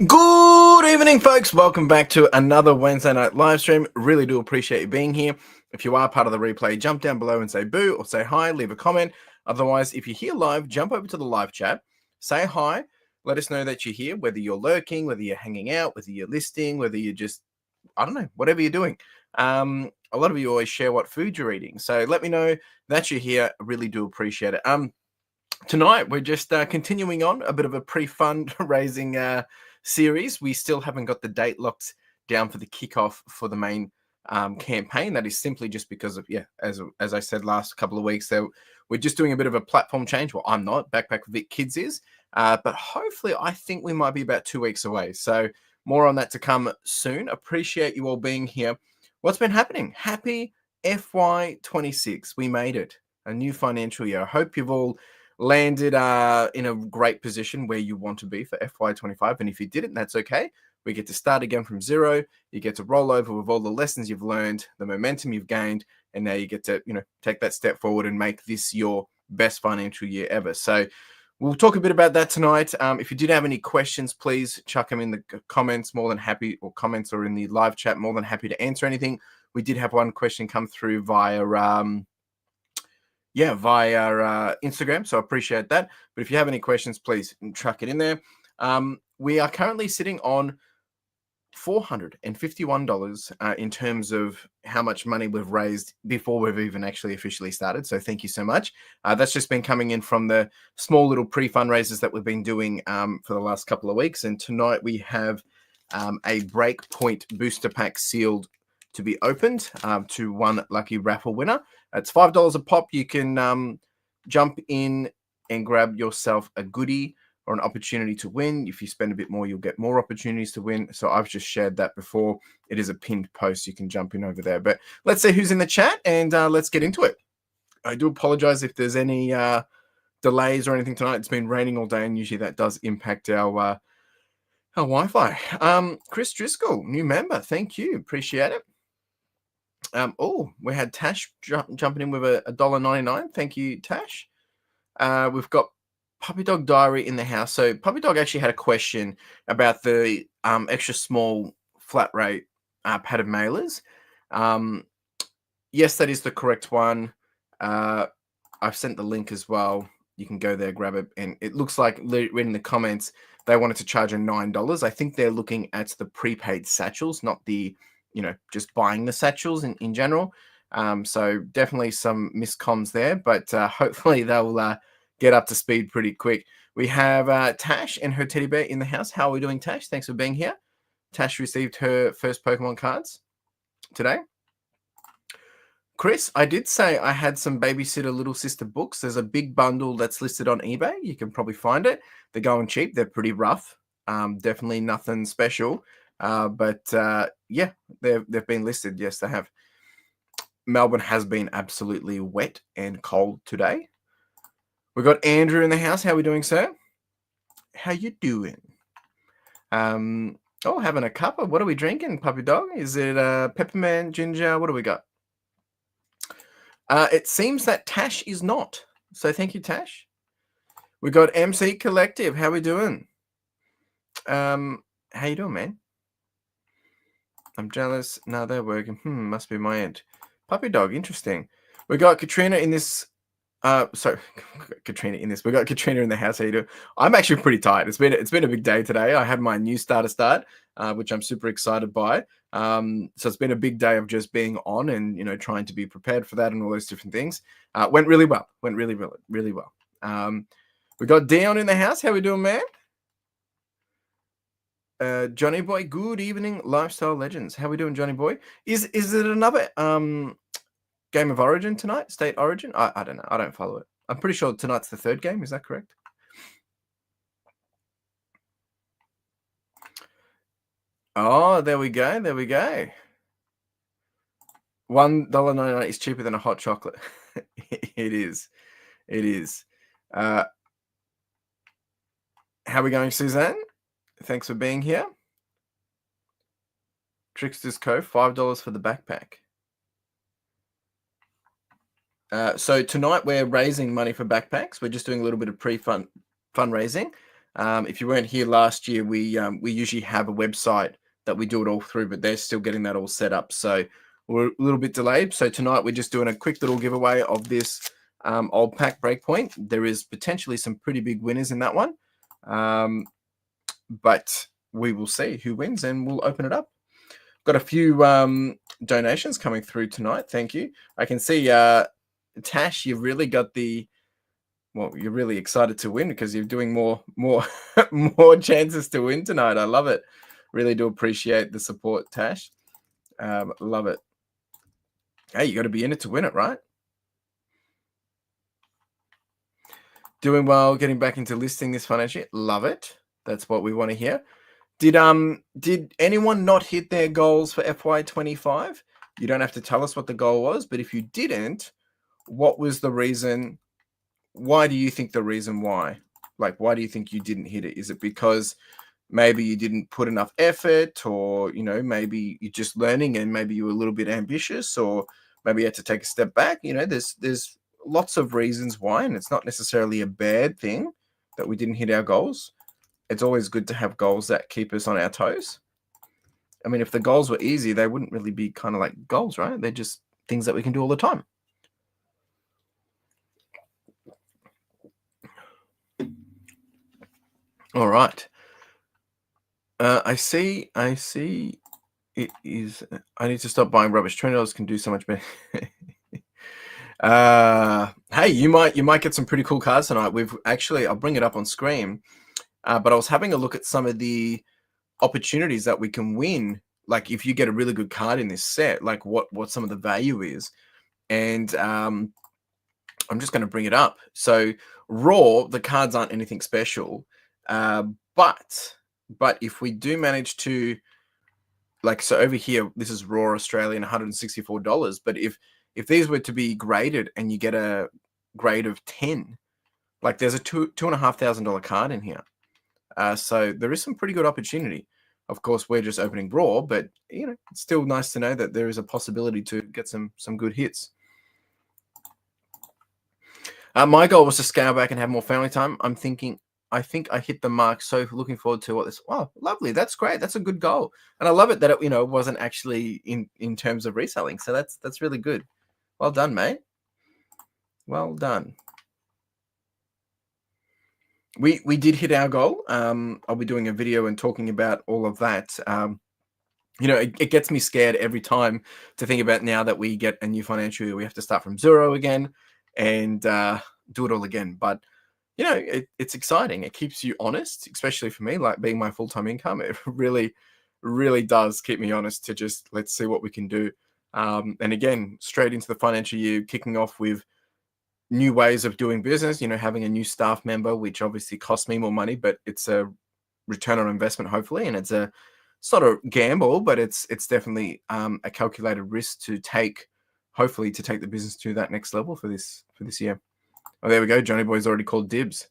Good evening, folks. Welcome back to another Wednesday night live stream. Really do appreciate you being here. If you are part of the replay, jump down below and say boo or say hi, leave a comment. Otherwise, if you're here live, jump over to the live chat, say hi, let us know that you're here, whether you're lurking, whether you're hanging out, whether you're listening, whether you're just, I don't know, whatever you're doing. A lot of you always share what food you're eating. So let me know that you're here. I really do appreciate it. Tonight, we're just continuing on a bit of a pre-fundraising series. We still haven't got the date locked down for the kickoff for the main campaign. That is simply just because of, as I said last couple of weeks, so we're just doing a bit of a platform change. Well, I'm not. Backpack with Vic Kids is. But hopefully, I think we might be about 2 weeks away. So more on that to come soon. Appreciate you all being here. What's been happening? Happy FY26. We made it. A new financial year. I hope you've all landed in a great position where you want to be for FY25. And if you didn't, that's okay. We get to start again from zero. You get to roll over with all the lessons you've learned, the momentum you've gained, and now you get to, take that step forward and make this your best financial year ever. So we'll talk a bit about that tonight. If you did have any questions, please chuck them in the comments. More than happy, or comments or in the live chat, more than happy to answer anything. We did have one question come through via Instagram, so I appreciate that. But if you have any questions, please chuck it in there. We are currently sitting on $451 in terms of how much money we've raised before we've even actually officially started. So thank you so much. That's just been coming in from the small little pre-fundraisers that we've been doing for the last couple of weeks. And tonight we have a Breakpoint booster pack sealed to be opened to one lucky raffle winner. It's $5 a pop. You can jump in and grab yourself a goodie or an opportunity to win. If you spend a bit more, you'll get more opportunities to win. So I've just shared that before. It is a pinned post. You can jump in over there. But let's see who's in the chat and let's get into it. I do apologize if there's any delays or anything tonight. It's been raining all day, and usually that does impact our Wi-Fi. Chris Driscoll, new member. Thank you. Appreciate it. We had Tash jumping in with a $1.99. Thank you, Tash. We've got Puppy Dog Diary in the house. So Puppy Dog actually had a question about the extra small flat rate padded mailers. Yes, that is the correct one. I've sent the link as well. You can go there, grab it. And it looks like, reading the comments, they wanted to charge a $9. I think they're looking at the prepaid satchels, not the, just buying the satchels in general. So definitely some miscomms there, but hopefully they'll get up to speed pretty quick. We have Tash and her teddy bear in the house. How are we doing, Tash? Thanks for being here. Tash received her first Pokemon cards today. Chris, I did say I had some Babysitter Little Sister books. There's a big bundle that's listed on eBay. You can probably find it. They're going cheap. They're pretty rough. Definitely nothing special. But they've been listed. Yes, they have. Melbourne has been absolutely wet and cold today. We've got Andrew in the house. How are we doing, sir? How you doing? Having a cuppa. What are we drinking, Puppy Dog? Is it peppermint, ginger? What do we got? It seems that Tash is not. So thank you, Tash. We got MC Collective. How we doing? How you doing, man? I'm jealous. No, they're working. Must be my end. Puppy Dog, interesting. We got Katrina in this. Katrina in this. We got Katrina in the house. How you doing? I'm actually pretty tired. It's been a big day today. I had my new starter start, which I'm super excited by. So it's been a big day of just being on and trying to be prepared for that and all those different things. Went really well. Went really, really, really well. We got Dion in the house. How we doing, man? Johnny Boy, good evening, Lifestyle Legends. How we doing, Johnny Boy? Is it another Game of Origin tonight? State Origin? I don't know. I don't follow it. I'm pretty sure tonight's the third game. Is that correct? Oh, there we go. There we go. $1.99 is cheaper than a hot chocolate. It is. It is. How are we going, Suzanne? Thanks for being here. Trickster's Cove, $5 for the backpack. So tonight we're raising money for backpacks. We're just doing a little bit of fundraising. If you weren't here last year, we usually have a website that we do it all through, but they're still getting that all set up. So we're a little bit delayed. So tonight we're just doing a quick little giveaway of this old pack Breakpoint. There is potentially some pretty big winners in that one, but we will see who wins and we'll open it up. Got a few donations coming through tonight. Thank you. I can see Tash, you've really got you're really excited to win because you're doing more more chances to win tonight. I love it. Really do appreciate the support, Tash. Love it. Hey, you got to be in it to win it, right? Doing well, getting back into listing this financial year. Love it. That's what we want to hear. Did anyone not hit their goals for FY25? You don't have to tell us what the goal was, but if you didn't, what was the reason? Why do you think the reason why? Like, why do you think you didn't hit it? Is it because maybe you didn't put enough effort, or, maybe you're just learning and maybe you were a little bit ambitious, or maybe you had to take a step back? There's lots of reasons why, and it's not necessarily a bad thing that we didn't hit our goals. It's always good to have goals that keep us on our toes. I mean, if the goals were easy, they wouldn't really be kind of like goals, right? They're just things that we can do all the time. All right. I see it is. I need to stop buying rubbish. $20 can do so much better. Hey, you might get some pretty cool cards tonight. I'll bring it up on screen. But I was having a look at some of the opportunities that we can win. Like, if you get a really good card in this set, like what some of the value is. And I'm just going to bring it up. So raw, the cards aren't anything special. But if we do manage to, so over here, this is raw Australian, $164. But if these were to be graded and you get a grade of 10, like there's a $2,500 card in here. So there is some pretty good opportunity. Of course, we're just opening raw, but it's still nice to know that there is a possibility to get some good hits. My goal was to scale back and have more family time. I think I hit the mark. So looking forward to what this. Wow, lovely. That's great. That's a good goal, and I love it that it wasn't actually in terms of reselling. So that's really good. Well done, mate. Well done. We did hit our goal. I'll be doing a video and talking about all of that. It gets me scared every time to think about now that we get a new financial year. We have to start from zero again and do it all again. But it's exciting. It keeps you honest, especially for me, like being my full-time income. It really, really does keep me honest to just let's see what we can do. And again, straight into the financial year, kicking off with new ways of doing business, having a new staff member, which obviously costs me more money, but it's a return on investment, hopefully. And it's not a gamble, but it's definitely a calculated risk to take, hopefully to take the business to that next level for this year. Oh, there we go. Johnny Boy's already called dibs.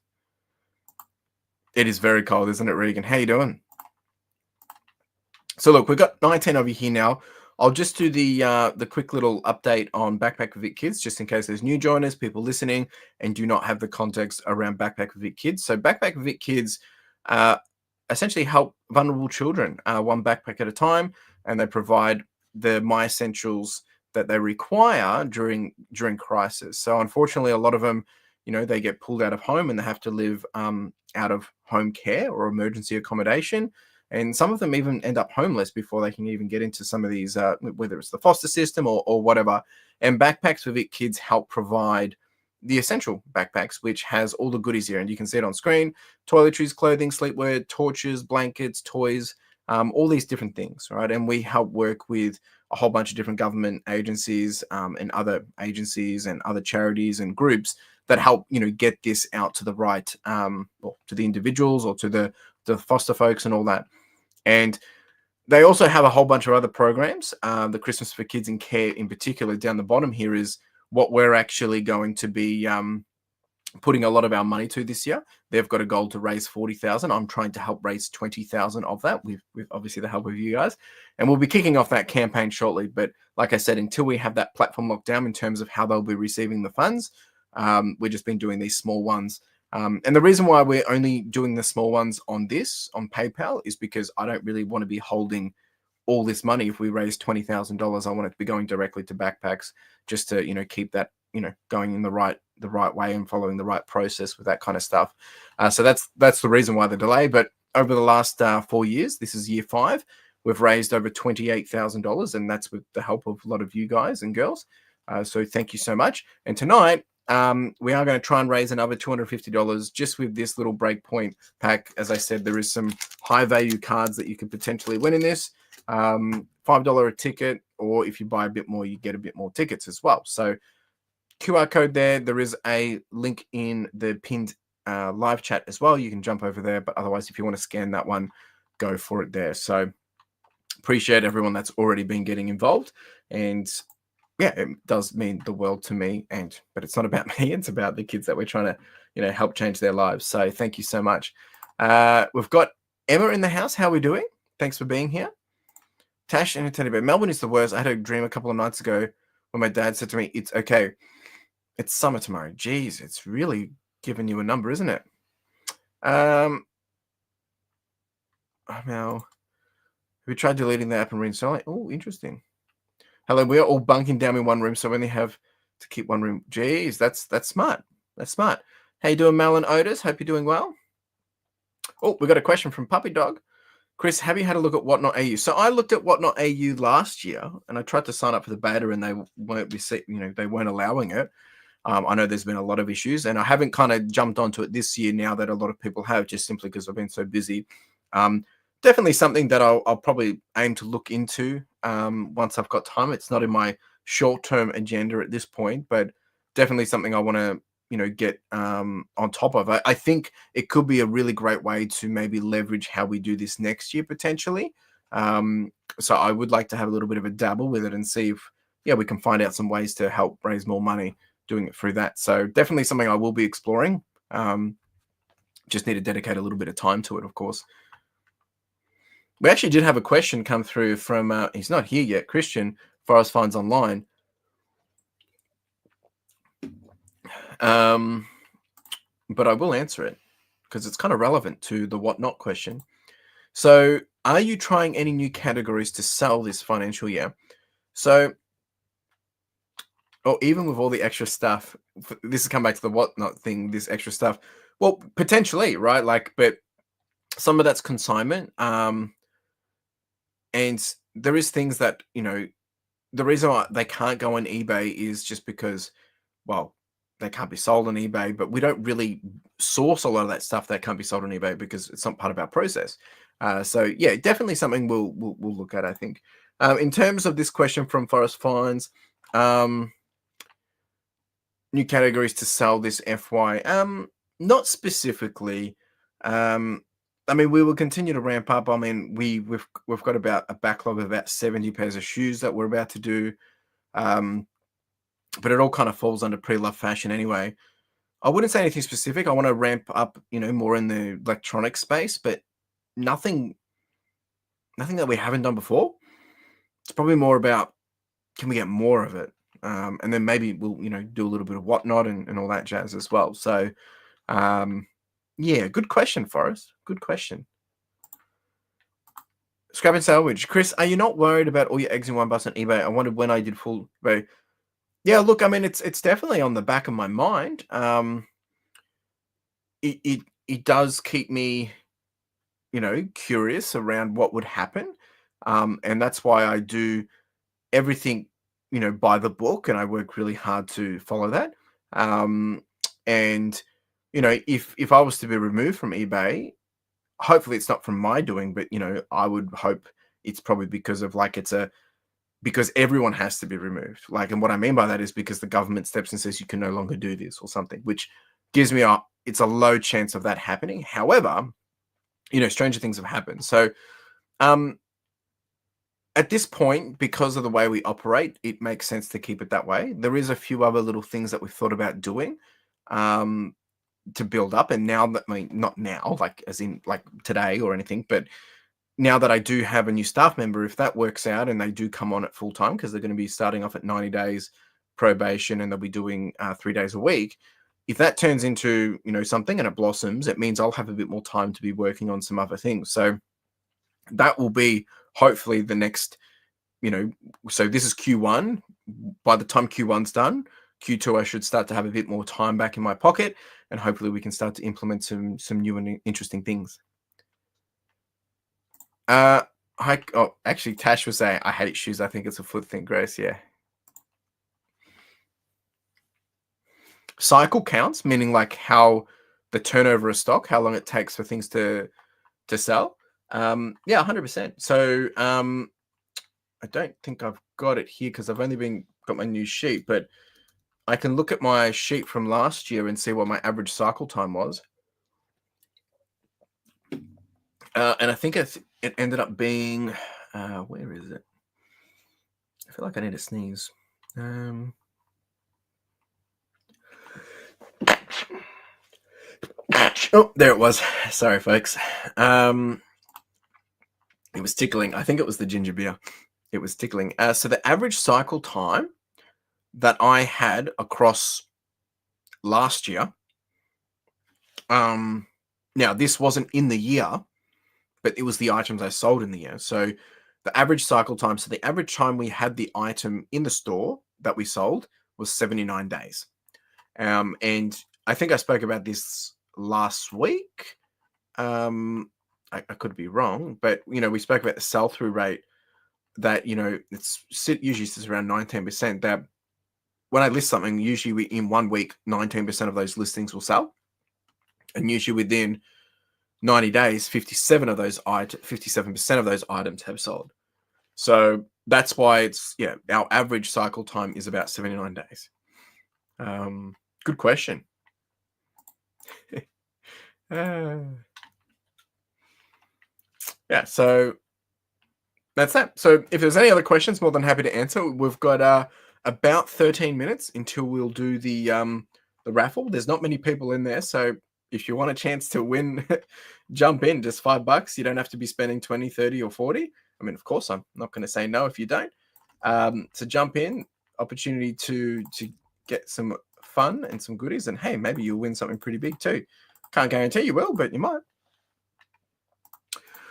It is very cold, isn't it, Regan? How you doing? So look, we've got 19 of you here now. I'll just do the quick little update on Backpack with Vic Kids, just in case there's new joiners, people listening, and do not have the context around Backpack with Vic Kids. So Backpack with Vic Kids essentially help vulnerable children one backpack at a time, and they provide the My Essentials that they require during crisis. So unfortunately, a lot of them, they get pulled out of home and they have to live out of home care or emergency accommodation. And some of them even end up homeless before they can even get into some of these, whether it's the foster system or whatever. And Backpacks with It Kids help provide the essential backpacks, which has all the goodies here. And you can see it on screen: toiletries, clothing, sleepwear, torches, blankets, toys, all these different things, right? And we help work with a whole bunch of different government agencies and other agencies and other charities and groups that help, get this out to the right, or to the individuals or to the foster folks and all that. And they also have a whole bunch of other programs. The Christmas for Kids in Care in particular, down the bottom here, is what we're actually going to be putting a lot of our money to this year. They've got a goal to raise 40,000. I'm trying to help raise 20,000 of that with obviously the help of you guys. And we'll be kicking off that campaign shortly. But like I said, until we have that platform locked down in terms of how they'll be receiving the funds, we've just been doing these small ones And the reason why we're only doing the small ones on PayPal is because I don't really want to be holding all this money. If we raise $20,000, I want it to be going directly to backpacks, just to keep that going in the right way and following the right process with that kind of stuff. So that's the reason why the delay. But over the last 4 years, this is year 5, we've raised over $28,000, and that's with the help of a lot of you guys and girls. So thank you so much. And tonight, we are going to try and raise another $250 just with this little breakpoint pack. As I said, there is some high value cards that you could potentially win in this. $5 a ticket, or if you buy a bit more, you get a bit more tickets as well. So QR code there. There is a link in the pinned live chat as well. You can jump over there, but otherwise, if you want to scan that one, go for it there. So appreciate everyone that's already been getting involved, and yeah, it does mean the world to me. But it's not about me; it's about the kids that we're trying to help change their lives. So thank you so much. We've got Emma in the house. How are we doing? Thanks for being here. Tash and a teddy bear. Melbourne is the worst. I had a dream a couple of nights ago when my dad said to me, "It's okay. It's summer tomorrow." Jeez, it's really giving you a number, isn't it? Now, have we tried deleting the app and reinstalling? Oh, interesting. Hello, we're all bunking down in one room, so we only have to keep one room. Jeez, that's smart. That's smart. How you doing, Mal and Otis? Hope you're doing well. Oh, we got a question from Puppy Dog. Chris, have you had a look at Whatnot AU? So I looked at Whatnot AU last year, and I tried to sign up for the beta, and they weren't allowing it. I know there's been a lot of issues, and I haven't kind of jumped onto it this year now that a lot of people have, just simply because I've been so busy. Definitely something that I'll probably aim to look into once I've got time. It's not in my short-term agenda at this point, but definitely something I want to get on top of. I think it could be a really great way to maybe leverage how we do this next year potentially. So I would like to have a little bit of a dabble with it and see if we can find out some ways to help raise more money doing it through that. So definitely something I will be exploring. Just need to dedicate a little bit of time to it, of course. We actually did have a question come through from he's not here yet, Christian, Forest Finds Online. But I will answer it because it's kind of relevant to the whatnot question. So, are you trying any new categories to sell this financial year? So, or even with all the extra stuff, this has come back to the whatnot thing, this extra stuff. Well, potentially, right? But some of that's consignment. And there is things that, the reason why they can't go on eBay is just because, well, they can't be sold on eBay, but we don't really source a lot of that stuff that can't be sold on eBay because it's not part of our process. So yeah, definitely something we'll look at, I think. In terms of this question from Forest Finds, new categories to sell this FY, not specifically. I mean, we will continue to ramp up. I mean, we've got about a backlog of about 70 pairs of shoes that we're about to do. But it all kind of falls under pre-love fashion anyway. I wouldn't say anything specific. I want to ramp up, more in the electronic space, but nothing that we haven't done before. It's probably more about, can we get more of it? And then maybe we'll, do a little bit of whatnot and all that jazz as well. So, yeah, good question, Forrest. Good question. Scrap and salvage. Chris, are you not worried about all your eggs in one basket on eBay? I wondered when I did full eBay. Yeah, look, I mean, it's definitely on the back of my mind. It does keep me, curious around what would happen, and that's why I do everything, by the book, and I work really hard to follow that. And if I was to be removed from eBay, hopefully it's not from my doing, but I would hope it's probably because of because everyone has to be removed. And what I mean by that is because the government steps and says you can no longer do this or something, which gives me it's a low chance of that happening. However, stranger things have happened. So, at this point, because of the way we operate, it makes sense to keep it that way. There is a few other little things that we've thought about doing, to build up. And now that, not now, as in today or anything, but now that I do have a new staff member, if that works out and they do come on at full time, because they're going to be starting off at 90 days probation and they'll be doing 3 days a week, if that turns into, something and it blossoms, it means I'll have a bit more time to be working on some other things. So that will be hopefully the next, so this is Q1. By the time Q1's done, Q2, I should start to have a bit more time back in my pocket, and hopefully we can start to implement some new and interesting things. Actually, Tash was saying, I hate shoes. I think it's a foot thing, Grace. Yeah. Cycle counts, meaning like how the turnover of stock, how long it takes for things to sell. Yeah, 100%. So I don't think I've got it here because I've only got my new sheet, but I can look at my sheet from last year and see what my average cycle time was. And I think it ended up being, where is it? I feel like I need to sneeze. Oh, there it was. Sorry, folks. It was tickling. I think it was the ginger beer. It was tickling. So the average cycle time that I had across last year, now this wasn't in the year, but it was the items I sold in the year. So the average cycle time, so the average time we had the item in the store that we sold was 79 days. And I think I spoke about this last week. I could be wrong, but we spoke about the sell-through rate that usually sits around 19%. That when I list something, usually in 1 week, 19% of those listings will sell, and usually within 90 days, 57% of those items have sold. So that's why our average cycle time is about 79 days. Good question. Yeah, so that's that. So if there's any other questions, more than happy to answer. We've got about 13 minutes until we'll do the raffle. There's not many people in there, so if you want a chance to win, jump in. Just $5. You don't have to be spending 20, 30, or 40. I mean, of course, I'm not going to say no if you don't. So jump in, opportunity to get some fun and some goodies, and hey, maybe you'll win something pretty big too. Can't guarantee you will, but you might.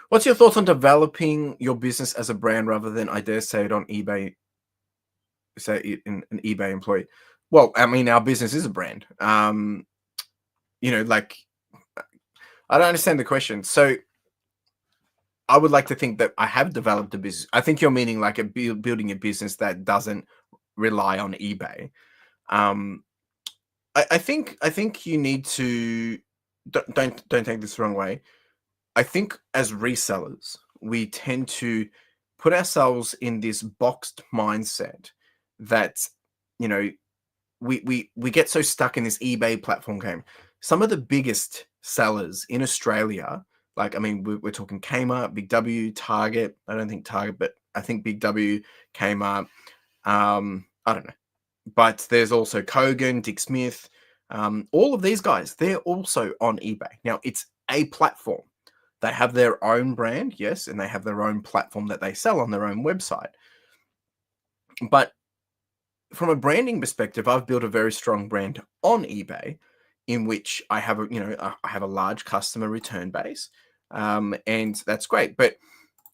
What's your thoughts on developing your business as a brand rather than, I dare say it, on eBay? Say it an eBay employee. Well, I mean, our business is a brand. Like, I don't understand the question. So I would like to think that I have developed a business. I think you're meaning like building a business that doesn't rely on eBay. I think you need to don't take this the wrong way. I think as resellers, we tend to put ourselves in this boxed mindset that, we get so stuck in this eBay platform game. Some of the biggest sellers in Australia, like, I mean, we're talking Kmart, Big W, Target. I don't think Target, but I think Big W, Kmart. I don't know. But there's also Kogan, Dick Smith. All of these guys, they're also on eBay. Now, it's a platform. They have their own brand, yes, and they have their own platform that they sell on their own website. But from a branding perspective, I've built a very strong brand on eBay, in which I have a large customer return base, and that's great. But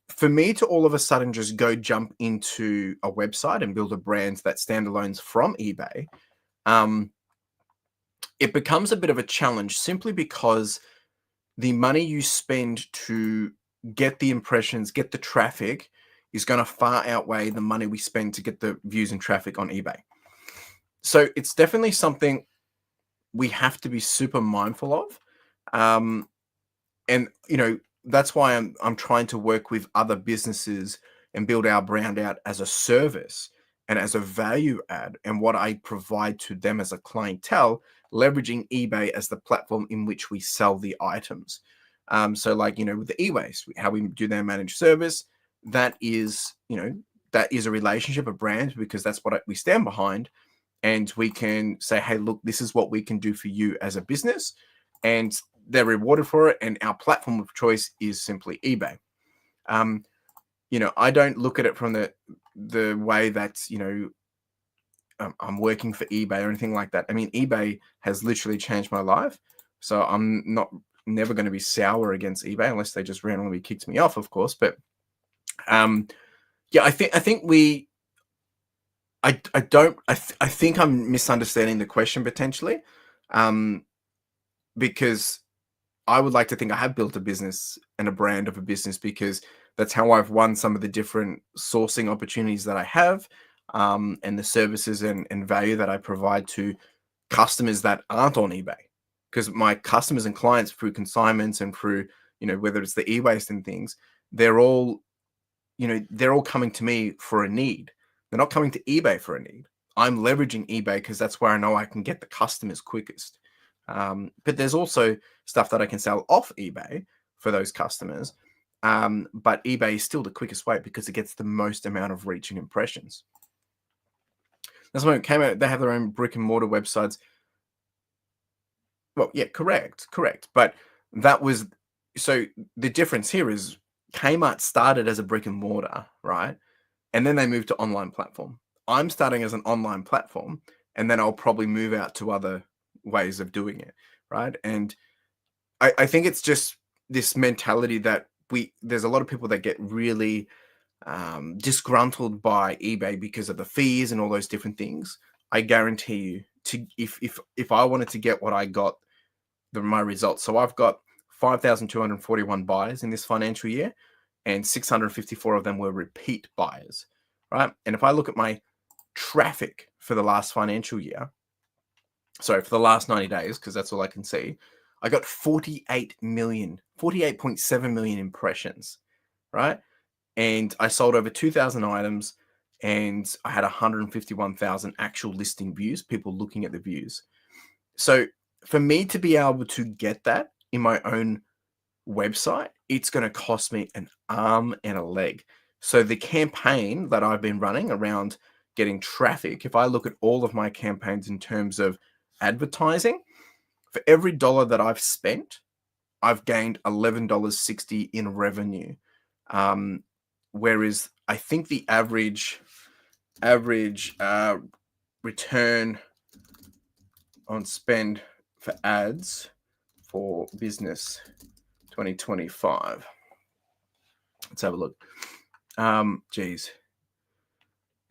for me to all of a sudden just go jump into a website and build a brand that standalones from eBay, it becomes a bit of a challenge simply because the money you spend to get the impressions, get the traffic, is going to far outweigh the money we spend to get the views and traffic on eBay. So it's definitely something we have to be super mindful of. And that's why I'm trying to work with other businesses and build our brand out as a service and as a value add, and what I provide to them as a clientele, leveraging eBay as the platform in which we sell the items. So like, with the e-waste, how we do their managed service, that is a relationship, a brand, because that's what we stand behind. And we can say, hey, look, this is what we can do for you as a business. And they're rewarded for it. And our platform of choice is simply eBay. I don't look at it from the way that, I'm working for eBay or anything like that. I mean, eBay has literally changed my life. So I'm never going to be sour against eBay unless they just randomly kicked me off, of course. But yeah, I think I think I'm misunderstanding the question potentially, because I would like to think I have built a business and a brand of a business because that's how I've won some of the different sourcing opportunities that I have, and the services and value that I provide to customers that aren't on eBay. Because my customers and clients through consignments and through, whether it's the e-waste and things, they're all, they're all coming to me for a need. They're not coming to eBay for a need. I'm leveraging eBay because that's where I know I can get the customers quickest. But there's also stuff that I can sell off eBay for those customers. But eBay is still the quickest way because it gets the most amount of reach and impressions. That's when it came out. They have their own brick and mortar websites. Well, yeah, correct. But that was, so the difference here is Kmart started as a brick and mortar, right? And then they moved to online platform. I'm starting as an online platform, and then I'll probably move out to other ways of doing it, right? And I think it's just this mentality that there's a lot of people that get really disgruntled by eBay because of the fees and all those different things. I guarantee you, if I wanted to get what I got, my results. So I've got 5,241 buyers in this financial year, and 654 of them were repeat buyers, right? And if I look at my traffic for the last financial year, sorry, for the last 90 days, because that's all I can see, I got 48.7 million impressions, right? And I sold over 2,000 items, and I had 151,000 actual listing views, people looking at the views. So for me to be able to get that in my own website, it's going to cost me an arm and a leg. So the campaign that I've been running around getting traffic, if I look at all of my campaigns in terms of advertising, for every dollar that I've spent, I've gained $11.60 in revenue. Whereas I think the average return on spend for ads for business 2025. Let's have a look. Geez.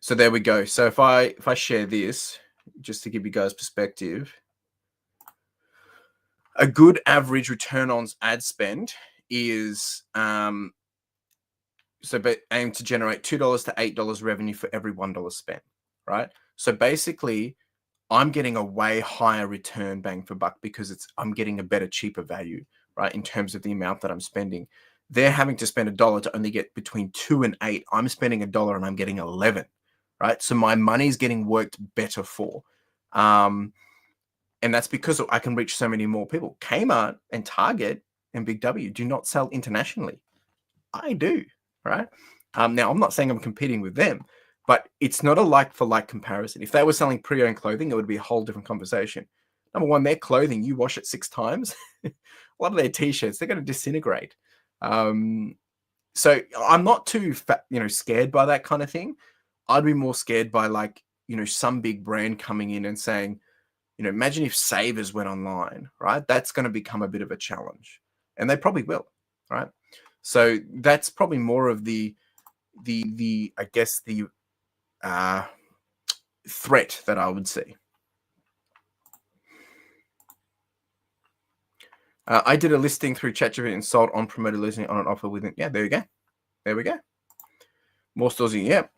So there we go. So if I share this, just to give you guys perspective, a good average return on ad spend is aim to generate $2 to $8 revenue for every $1 spent, right? So basically, I'm getting a way higher return bang for buck because I'm getting a better, cheaper value, right? In terms of the amount that I'm spending. They're having to spend $1 to only get between 2 and 8. I'm spending $1 and I'm getting 11, right? So my money's getting worked better for. And that's because I can reach so many more people. Kmart and Target and Big W do not sell internationally. I do, right? Now, I'm not saying I'm competing with them, but it's not a like-for-like comparison. If they were selling pre-owned clothing, it would be a whole different conversation. Number one, their clothing, you wash it 6 times. A lot of their T-shirts, they're going to disintegrate. So I'm not too scared by that kind of thing. I'd be more scared by some big brand coming in and saying, imagine if Savers went online, right? That's going to become a bit of a challenge, and they probably will, right? So that's probably more of the I guess the threat that I would see. I did a listing through ChatGPT and sold on promoted listing on an offer within. Yeah, there you go. There we go. More stores. Yeah.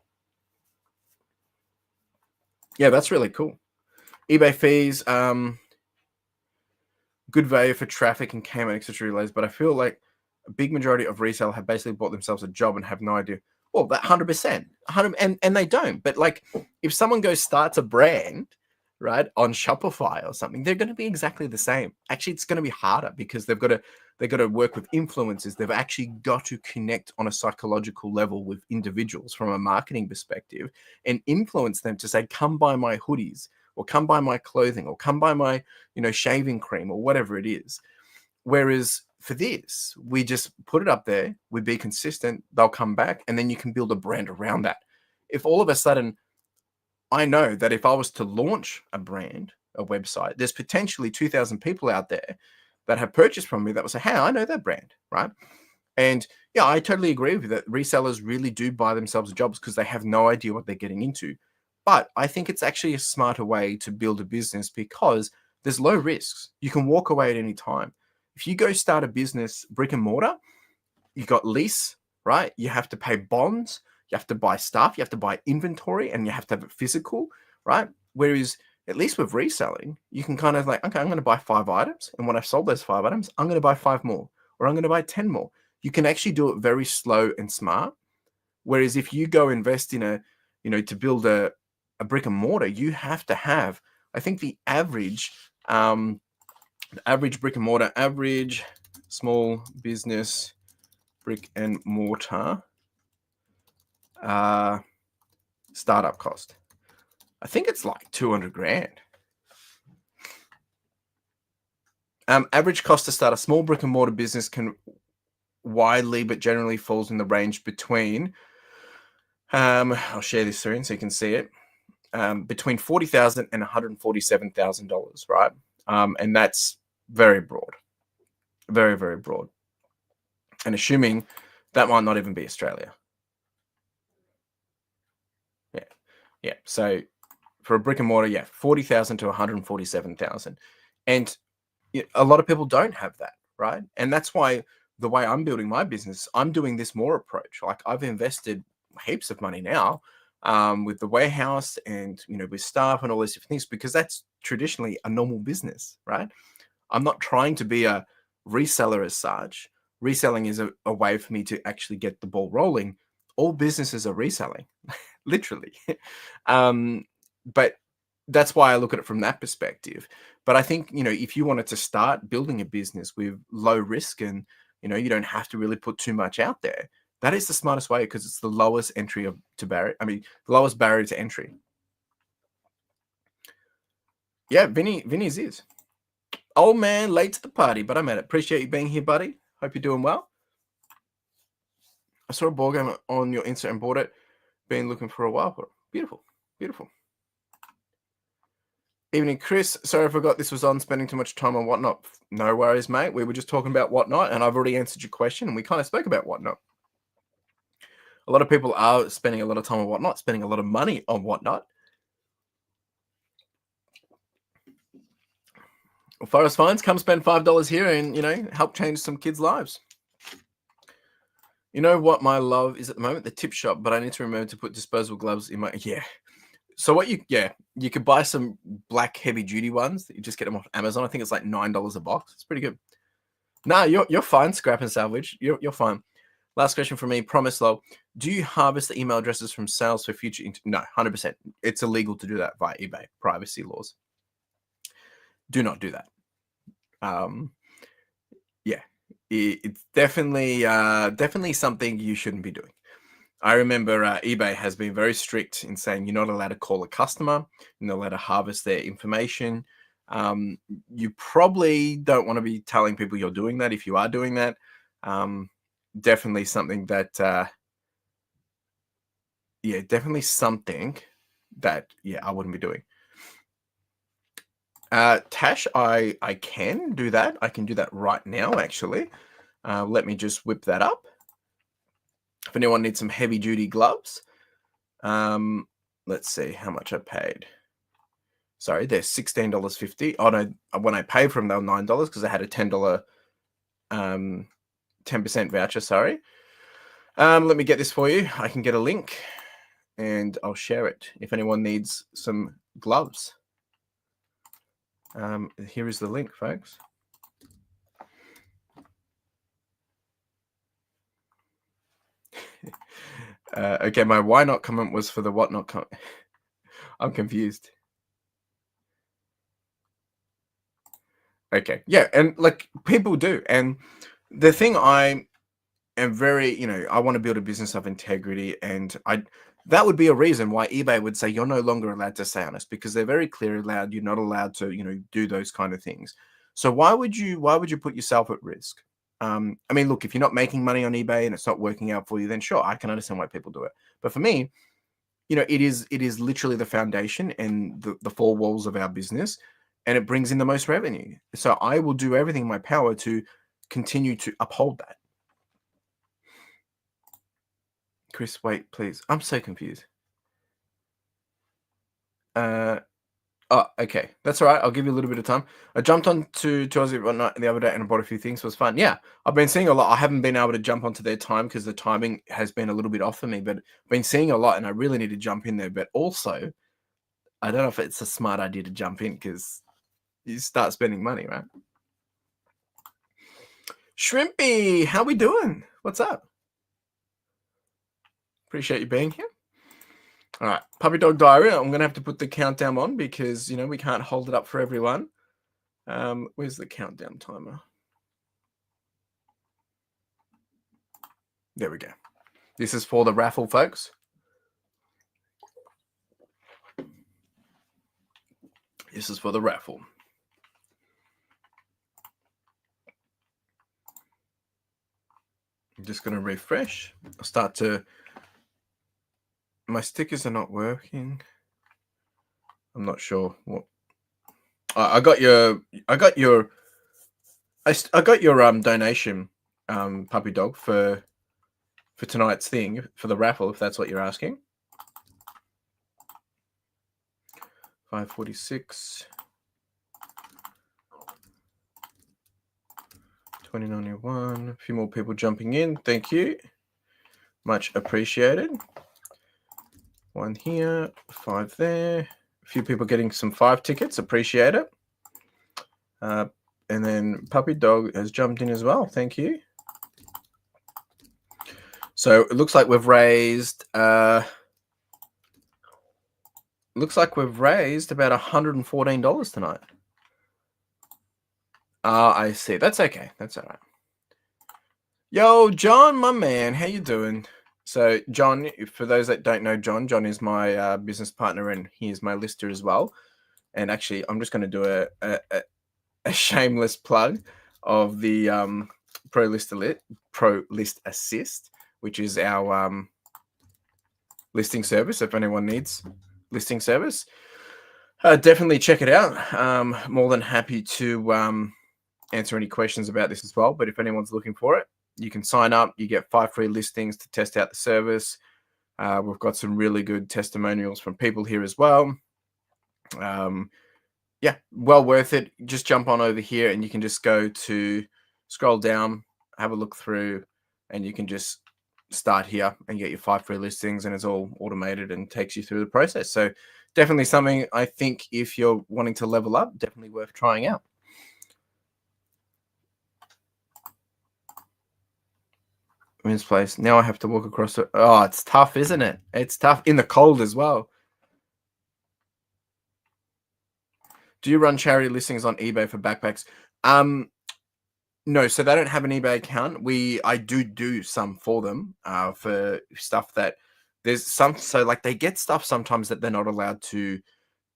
Yeah, that's really cool. eBay fees, good value for traffic and Kmart, etc. relays, but I feel like a big majority of resale have basically bought themselves a job and have no idea. Well, that 100%, and they don't. But if someone starts a brand, right, on Shopify or something, they're going to be exactly the same. Actually, it's going to be harder because they've got to work with influencers. They've actually got to connect on a psychological level with individuals from a marketing perspective and influence them to say, come buy my hoodies, or come buy my clothing, or come buy my, shaving cream, or whatever it is. Whereas for this, we just put it up there, we be consistent, they'll come back, and then you can build a brand around that. If all of a sudden I know that if I was to launch a brand, a website, there's potentially 2,000 people out there that have purchased from me that will say, hey, I know that brand, right? And yeah, I totally agree with you that resellers really do buy themselves jobs because they have no idea what they're getting into. But I think it's actually a smarter way to build a business because there's low risks. You can walk away at any time. If you go start a business brick and mortar, you got lease, right? You have to pay bonds, you have to buy stuff, you have to buy inventory, and you have to have it physical, right? Whereas at least with reselling, you can kind of like, okay, I'm going to buy 5 items. And when I've sold those 5 items, I'm going to buy 5 more, or I'm going to buy 10 more. You can actually do it very slow and smart. Whereas if you go invest in to build a brick and mortar, you have to have, I think the average brick and mortar, average small business brick and mortar startup cost, I think it's like 200 grand. Average cost to start a small brick and mortar business can widely but generally falls in the range between I'll share this screen so you can see it, between $40,000 and $147,000, right? And that's very broad, very, very broad, and assuming that might not even be Australia. Yeah. So for a brick and mortar, yeah, 40,000 to 147,000, and a lot of people don't have that, right? And that's why the way I'm building my business, I'm doing this more approach. Like I've invested heaps of money now with the warehouse and with staff and all these different things because that's traditionally a normal business, right? I'm not trying to be a reseller as such. Reselling is a way for me to actually get the ball rolling. All businesses are reselling, literally. But that's why I look at it from that perspective. But I think, if you wanted to start building a business with low risk and, you don't have to really put too much out there, that is the smartest way because it's the lowest the lowest barrier to entry. Yeah, Vinny's is. Old man, late to the party, but I'm at it. Appreciate you being here, buddy. Hope you're doing well. I saw a ball game on your Insta and bought it. Been looking for a while for it. Beautiful, beautiful. Evening, Chris. Sorry I forgot this was on spending too much time on Whatnot. No worries, mate. We were just talking about Whatnot, and I've already answered your question, and we kind of spoke about Whatnot. A lot of people are spending a lot of time on Whatnot, spending a lot of money on Whatnot. Well, Forest Fines, come spend $5 here and, help change some kids' lives. You know what my love is at the moment? The tip shop, but I need to remember to put disposable gloves in my, So you could buy some black heavy duty ones that you just get them off Amazon. I think it's like $9 a box. It's pretty good. No, you're fine, Scrap and Salvage. You're fine. Last question from me, Promise Low. Do you harvest the email addresses from sales for future? No, 100%. It's illegal to do that via eBay. Privacy laws. Do not do that. It's definitely something you shouldn't be doing. I remember eBay has been very strict in saying you're not allowed to call a customer, you're not allowed to harvest their information. You probably don't want to be telling people you're doing that if you are doing that. Definitely something that, I wouldn't be doing. Tash, I can do that. I can do that right now, actually. Let me just whip that up. If anyone needs some heavy duty gloves, let's see how much I paid. Sorry, they're $16.50. Oh no, when I paid for them, they were $9 because I had a $10 10% voucher. Sorry. Let me get this for you. I can get a link and I'll share it if anyone needs some gloves. Here is the link, folks. Okay, my why not comment was for the what not comment. I'm confused. Okay, yeah, and like people do, and the thing I am very, I want to build a business of integrity, and that would be a reason why eBay would say you're no longer allowed to say honest because they're very clear allowed. You're not allowed to, do those kind of things. So why would you put yourself at risk? Look, if you're not making money on eBay and it's not working out for you, then sure, I can understand why people do it. But for me, you know, it is literally the foundation and the four walls of our business, and it brings in the most revenue. So I will do everything in my power to continue to uphold that. Chris, wait, please. I'm so confused. Oh, okay. That's all right. I'll give you a little bit of time. I jumped on to Aussie one night the other day and I bought a few things. It was fun. Yeah. I've been seeing a lot. I haven't been able to jump onto their time because the timing has been a little bit off for me, but I've been seeing a lot and I really need to jump in there. But also, I don't know if it's a smart idea to jump in because you start spending money, right? Shrimpy, how we doing? What's up? Appreciate you being here. All right, Puppy Dog Diary. I'm gonna have to put the countdown on because you know we can't hold it up for everyone. Where's the countdown timer? There we go. This is for the raffle, folks. This is for the raffle. I'm just gonna refresh. I'll start to. My stickers are not working. I'm not sure what. I got your donation, Puppy Dog for tonight's thing for the raffle. If that's what you're asking. 546. 2091. A few more people jumping in. Thank you. Much appreciated. One here, 5 there. A few people getting some 5 tickets. Appreciate it. And then Puppy Dog has jumped in as well. Thank you. So it looks like we've raised about $114 tonight. I see. That's okay. That's all right. Yo, John, my man, how you doing? So, John, for those that don't know John, John is my business partner and he is my lister as well. And actually, I'm just going to do a shameless plug of the Pro List Assist, which is our listing service. If anyone needs listing service, definitely check it out. More than happy to answer any questions about this as well. But if anyone's looking for it, you can sign up. You get 5 free listings to test out the service. We've got some really good testimonials from people here as well. Yeah, well worth it. Just jump on over here and you can just scroll down, have a look through, and you can just start here and get your 5 free listings, and it's all automated and takes you through the process. So definitely something I think if you're wanting to level up, definitely worth trying out. Women's place. Now I have to walk across it. Oh, it's tough, isn't it? It's tough in the cold as well. Do you run charity listings on eBay for backpacks? No, so they don't have an eBay account. I do some for them for stuff that there's some. So like they get stuff sometimes that they're not allowed to,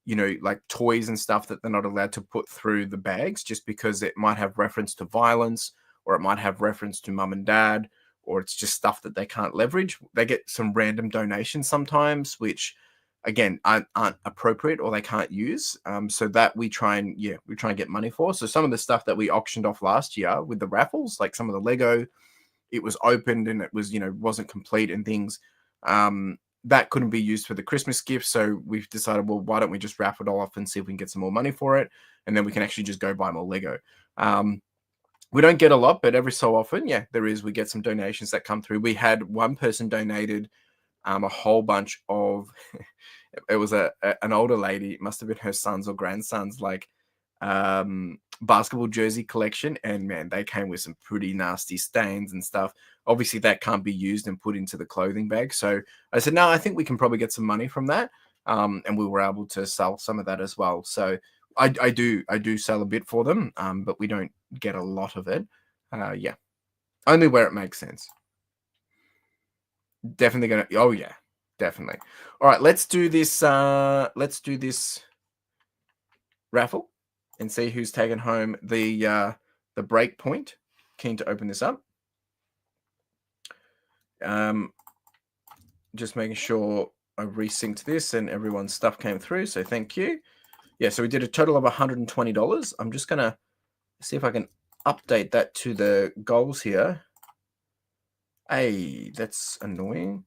you know, like toys and stuff that they're not allowed to put through the bags just because it might have reference to violence or it might have reference to mum and dad, or it's just stuff that they can't leverage. They get some random donations sometimes, which again aren't appropriate or they can't use. So that we try and get money for. So some of the stuff that we auctioned off last year with the raffles, like some of the Lego, it was opened and it was, you know, wasn't complete and things. That couldn't be used for the Christmas gift. So we've decided, well, why don't we just raffle it all off and see if we can get some more money for it? And then we can actually just go buy more Lego. We don't get a lot, but every so often, yeah, we get some donations that come through. We had one person donated a whole bunch of, it was an older lady, it must have been her sons or grandsons, like basketball jersey collection, and man, they came with some pretty nasty stains and stuff. Obviously that can't be used and put into the clothing bag, so I said, no, I think we can probably get some money from that, and we were able to sell some of that as well. So I do sell a bit for them, but we don't get a lot of it. Yeah, only where it makes sense. Definitely gonna, oh yeah, definitely. All right, let's do this raffle and see who's taken home the break point. Keen to open this up. Just making sure I resynced this and everyone's stuff came through. So thank you. Yeah, so we did a total of $120. I'm just going to see if I can update that to the goals here. Hey, that's annoying.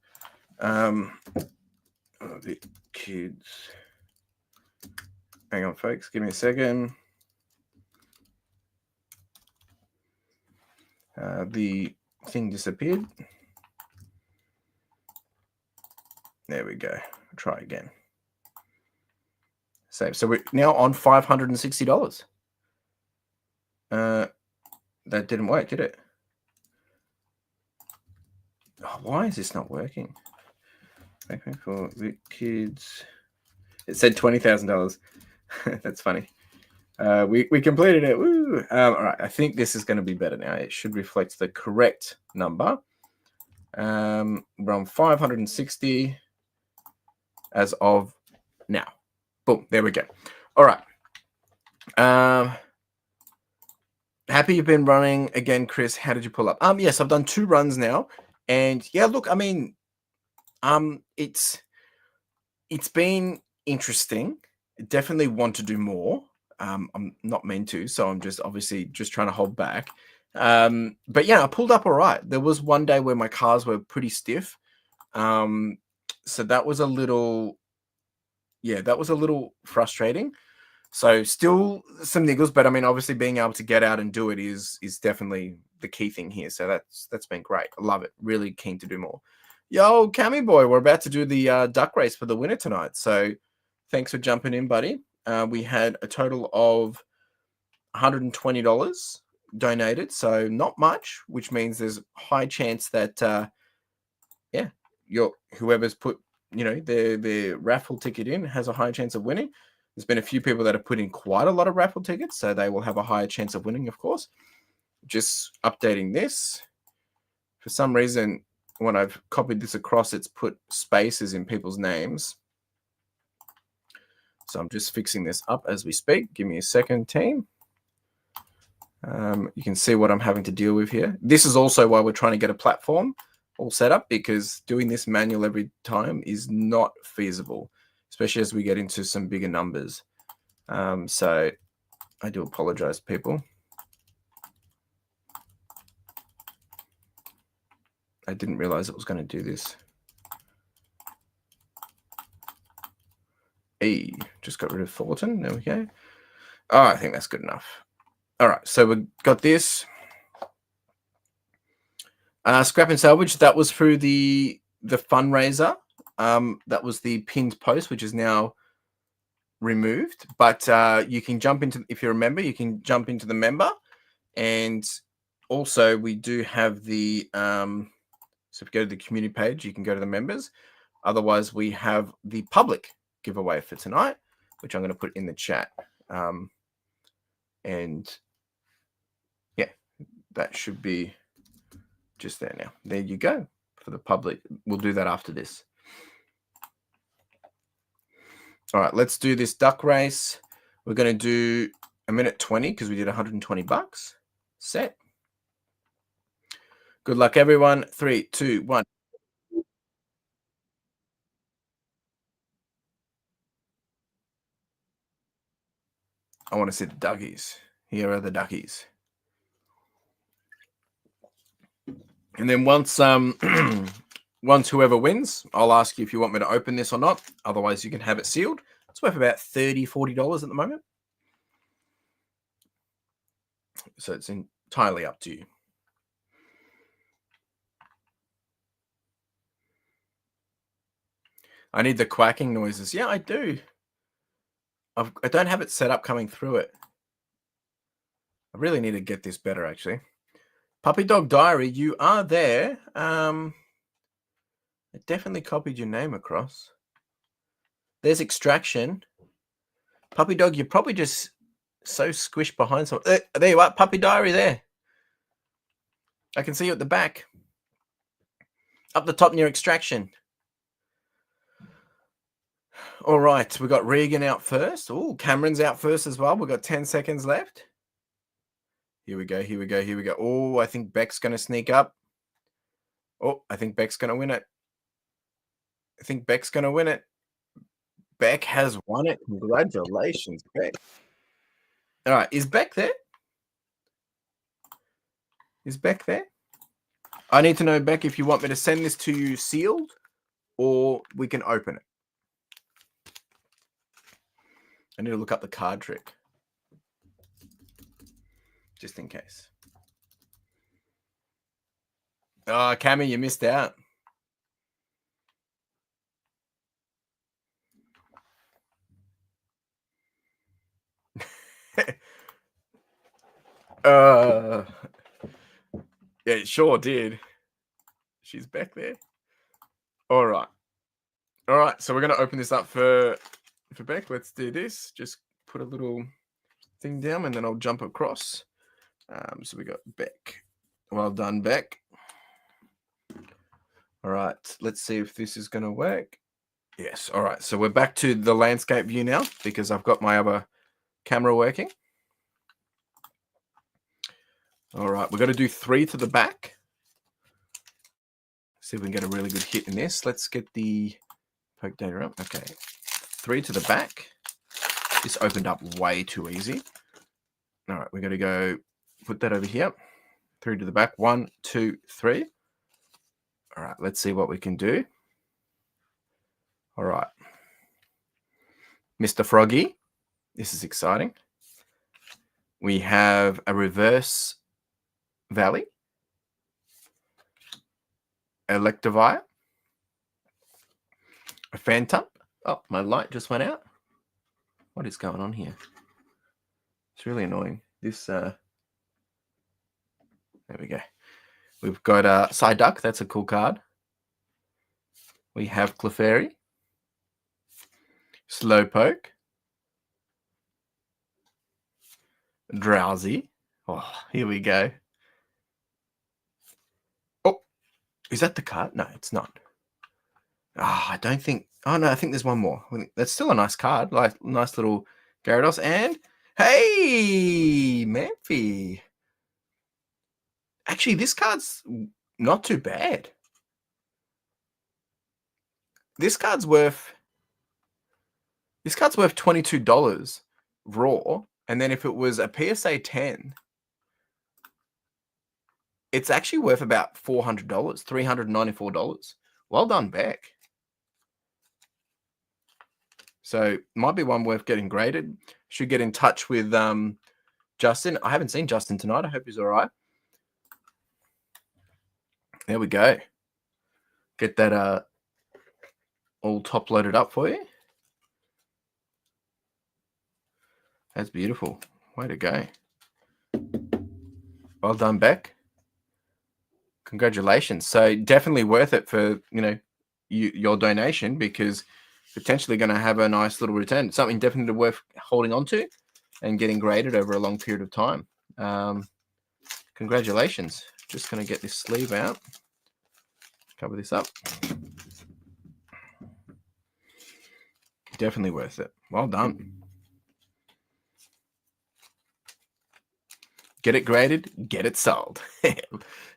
The kids. Hang on, folks. Give me a second. The thing disappeared. There we go. Try again. Save. So we're now on $560. That didn't work, did it? Oh, why is this not working? Okay, for the kids. It said $20,000. That's funny. We completed it. Woo! All right. I think this is going to be better now. It should reflect the correct number. We're on 560 as of now. Boom. There we go. All right. Happy you've been running again, Chris. How did you pull up? Yes, I've done 2 runs now, and yeah, look, I mean, it's been interesting. Definitely want to do more. I'm not meant to, so I'm just obviously just trying to hold back. But yeah, I pulled up all right. There was one day where my cars were pretty stiff. So that was a little frustrating. So still some niggles, but I mean, obviously being able to get out and do it is definitely the key thing here. So that's been great. I love it. Really keen to do more. Yo, Cammy boy, we're about to do the duck race for the winner tonight. So thanks for jumping in, buddy. We had a total of $120 donated, so not much, which means there's a high chance that whoever's put their raffle ticket in has a high chance of winning. There's been a few people that have put in quite a lot of raffle tickets, so they will have a higher chance of winning, of course. Just updating this. For some reason, when I've copied this across, it's put spaces in people's names. So I'm just fixing this up as we speak. Give me a second, team. You can see what I'm having to deal with here. This is also why we're trying to get a platform all set up, because doing this manual every time is not feasible, especially as we get into some bigger numbers. So I do apologize, people. I didn't realize it was going to do this. Hey, just got rid of Thornton. There we go. Oh, I think that's good enough. All right, so we've got this. Scrap and salvage, that was through the fundraiser. That was the pinned post, which is now removed. But you can jump into, if you're a member, you can jump into the member. And also we do have the, so if you go to the community page, you can go to the members. Otherwise, we have the public giveaway for tonight, which I'm going to put in the chat. And yeah, that should be just there now. There you go for the public. We'll do that after this. All right, let's do this duck race. We're going to do a minute 20 because we did $120. Set. Good luck, everyone. 3, 2, 1. I want to see the duckies. Here are the duckies. And then once once whoever wins, I'll ask you if you want me to open this or not. Otherwise, you can have it sealed. It's worth about $30, $40 at the moment. So it's entirely up to you. I need the quacking noises. Yeah, I do. I don't have it set up coming through it. I really need to get this better, actually. Puppy Dog Diary, you are there. I definitely copied your name across. There's Extraction. Puppy Dog, you're probably just so squished behind something. There you are, Puppy Diary there. I can see you at the back. Up the top near Extraction. All right, we got Regan out first. Oh, Cameron's out first as well. We've got 10 seconds left. Here we go, here we go, here we go. Oh, I think Beck's going to sneak up. Oh, I think Beck's going to win it. I think Beck's going to win it. Beck has won it. Congratulations, Beck. All right. Is Beck there? Is Beck there? I need to know, Beck, if you want me to send this to you sealed or we can open it. I need to look up the card trick. Just in case. Oh, Cammy, you missed out. Yeah, it sure did. She's back there. All right. All right. So we're going to open this up for Beck. Let's do this. Just put a little thing down and then I'll jump across. So we got Beck. Well done, Beck. All right. Let's see if this is going to work. Yes. All right. So we're back to the landscape view now because I've got my other camera working. All right. We've got to do 3 to the back. See if we can get a really good hit in this. Let's get the poke data up. Okay. 3 to the back. This opened up way too easy. All right. We're going to go put that over here. 3 to the back. 1, 2, 3. All right. Let's see what we can do. All right. Mr. Froggy. This is exciting. We have a reverse Valley. Electivire. A Phantom. Oh, my light just went out. What is going on here? It's really annoying. This, there we go. We've got Psyduck. That's a cool card. We have Clefairy. Slowpoke. Drowsy. Oh, here we go. Oh, is that the card? No, it's not. I don't think. Oh, no, I think there's one more. That's still a nice card. Like, nice little Gyarados. And, hey, Manphy. Actually, this card's not too bad. This card's worth $22 raw. And then if it was a PSA 10, it's actually worth about $400, $394. Well done, Beck. So might be one worth getting graded. Should get in touch with Justin. I haven't seen Justin tonight. I hope he's all right. There we go. Get that all top loaded up for you. That's beautiful. Way to go. Well done, Beck. Congratulations. So definitely worth it for, your donation, because potentially going to have a nice little return. Something definitely worth holding on to and getting graded over a long period of time. Congratulations. Just going to get this sleeve out. Cover this up. Definitely worth it. Well done. Get it graded, get it sold.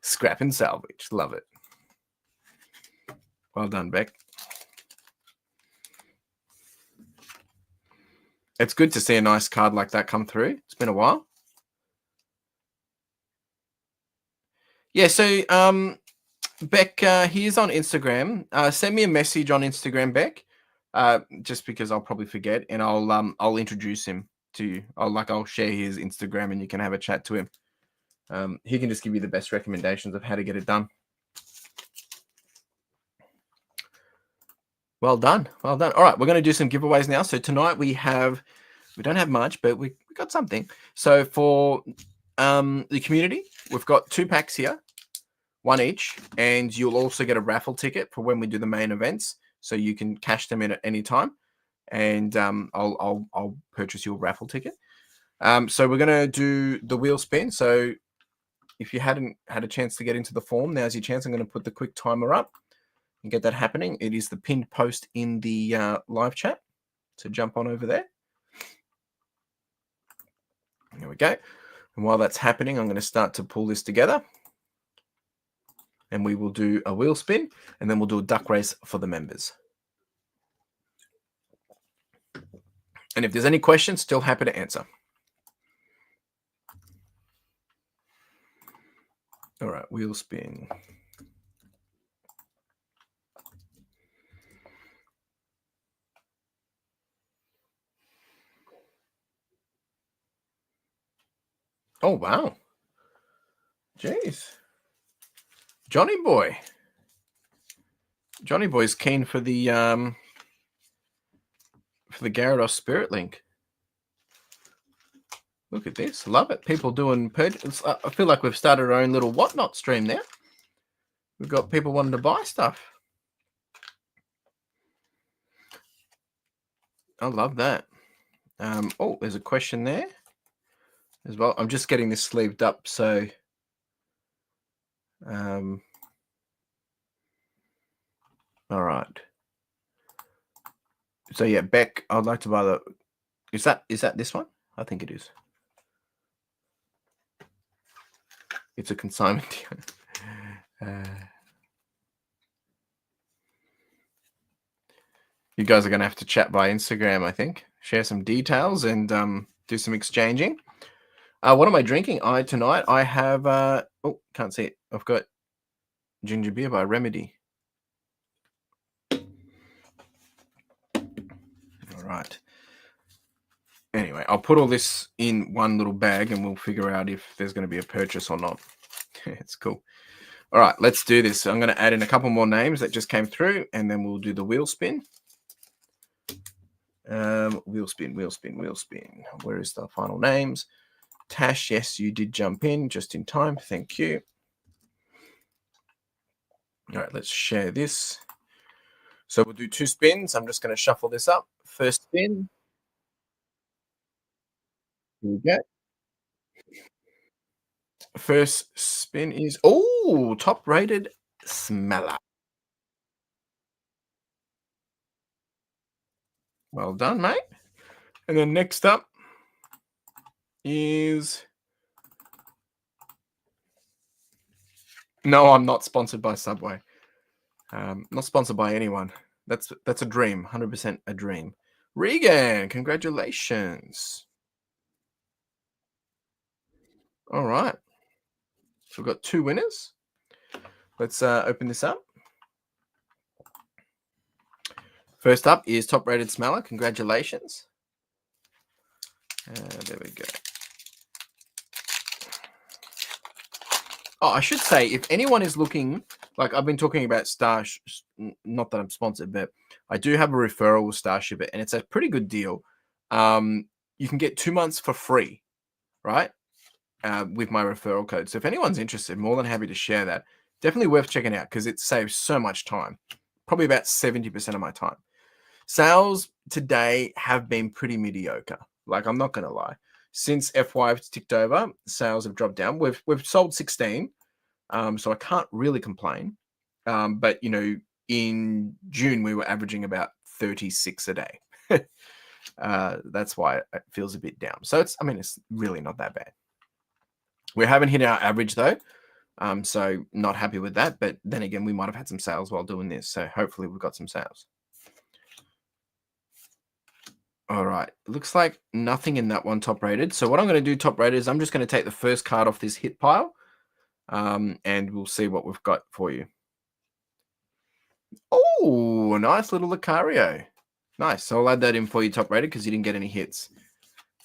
Scrap and salvage. Love it. Well done, Beck. It's good to see a nice card like that come through. It's been a while. Yeah, so Beck, here's on Instagram. Send me a message on Instagram, Beck. Just because I'll probably forget, and I'll introduce him to you. I'll share his Instagram and you can have a chat to him. He can just give you the best recommendations of how to get it done. Well done. Well done. All right, we're going to do some giveaways now. So tonight we don't have much, but we got something. So for the community, we've got 2 packs here, 1 each, and you'll also get a raffle ticket for when we do the main events. So you can cash them in at any time, and I'll purchase your raffle ticket. So we're going to do the wheel spin. So if you hadn't had a chance to get into the form, now's your chance. I'm going to put the quick timer up and get that happening. It is the pinned post in the live chat. So jump on over there. There we go. And while that's happening, I'm going to start to pull this together. And we will do a wheel spin, and then we'll do a duck race for the members. And if there's any questions, still happy to answer. All right, wheel spin. Oh, wow. Jeez. Johnny Boy. Johnny Boy's keen for the Gyarados Spirit Link. Look at this. Love it. People doing purchases. I feel like we've started our own little whatnot stream now. We've got people wanting to buy stuff. I love that. Oh, there's a question there as well. I'm just getting this sleeved up, so all right. So yeah, Beck, I'd like to buy the. Is that this one? I think it is. It's a consignment. You guys are going to have to chat by Instagram, I think. Share some details and do some exchanging. What am I drinking? Tonight I have. Oh, can't see it. I've got ginger beer by Remedy. All right. Anyway, I'll put all this in one little bag and we'll figure out if there's going to be a purchase or not. It's cool. All right, let's do this. I'm going to add in a couple more names that just came through and then we'll do the wheel spin. Wheel spin. Where is the final names? Tash, yes, you did jump in just in time. Thank you. All right, let's share this. So we'll do 2 spins. I'm just going to shuffle this up. First spin. Here we go. First spin is, oh, top rated Smeller. Well done, mate. And then next up is, no, I'm not sponsored by Subway. Not sponsored by anyone. That's a dream, 100% a dream. Regan, congratulations. All right. So we've got 2 winners. Let's open this up. First up is top rated Smeller. Congratulations. There we go. Oh, I should say, if anyone is looking, like I've been talking about not that I'm sponsored, but I do have a referral with Starship, and it's a pretty good deal. You can get 2 months for free, right? With my referral code. So if anyone's interested, more than happy to share that. Definitely worth checking out because it saves so much time. Probably about 70% of my time. Sales today have been pretty mediocre. Like, I'm not going to lie. Since F5's ticked over, sales have dropped down. We've sold 16, so I can't really complain. But, you know, in June, we were averaging about 36 a day. That's why it feels a bit down. So it's really not that bad. We haven't hit our average, though. So not happy with that. But then again, we might have had some sales while doing this. So hopefully we've got some sales. All right. Looks like nothing in that one top rated. So what I'm going to do top rated is I'm just going to take the first card off this hit pile. And we'll see what we've got for you. Oh, a nice little Lucario. Nice. So I'll add that in for you top rated because you didn't get any hits.